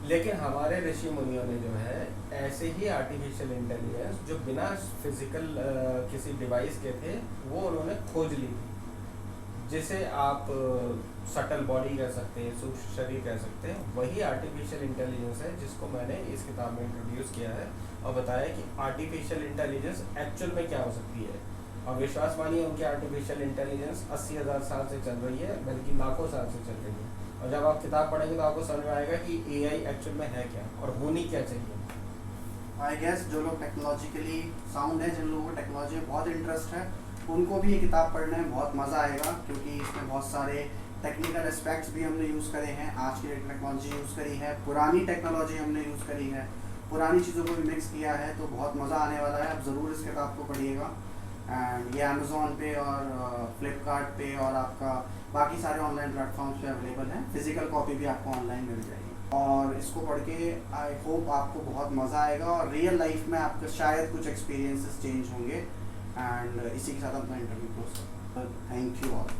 लेकिन हमारे ऋषि मुनियों ने जो है ऐसे ही आर्टिफिशियल इंटेलिजेंस जो बिना फिजिकल किसी डिवाइस के थे वो उन्होंने खोज ली थी, जिसे आप सटल बॉडी कह सकते हैं, सूक्ष्म शरीर कह सकते हैं। वही आर्टिफिशियल इंटेलिजेंस है जिसको मैंने इस किताब में इंट्रोड्यूस किया है और बताया कि आर्टिफिशियल इंटेलिजेंस एक्चुअल में क्या हो सकती है। और विश्वास मानिए उनकी आर्टिफिशियल इंटेलिजेंस 80,000 साल से चल रही है, बल्कि लाखों साल से चल रही है। और जब आप किताब पढ़ेंगे तो आपको समझ में आएगा कि एआई एक्चुअल में है क्या और होनी क्या चाहिए। आई गेस जो लोग टेक्नोलॉजिकली साउंड है, जिन लोगों को टेक्नोलॉजी में बहुत इंटरेस्ट है, उनको भी ये किताब पढ़ने में बहुत मज़ा आएगा, क्योंकि इसमें बहुत सारे टेक्निकल एस्पेक्ट्स भी हमने यूज़ करे हैं। आज की टेक्नोलॉजी यूज़ करी है, पुरानी टेक्नोलॉजी हमने यूज़ करी है, पुरानी चीज़ों को भी मिक्स किया है, तो बहुत मज़ा आने वाला है। आप ज़रूर इस किताब को पढ़िएगा। एंड ये अमेज़ॉन पे और फ्लिपकार्ट पे और आपका बाकी सारे ऑनलाइन प्लेटफॉर्म्स पे अवेलेबल है। फिजिकल कॉपी भी आपको ऑनलाइन मिल जाएगी, और इसको पढ़ के आई होप आपको बहुत मज़ा आएगा और रियल लाइफ में आपके शायद कुछ एक्सपीरियंसेस चेंज होंगे। एंड इसी के साथ अपना इंटरव्यू क्लोज करते हैं। Thank you all.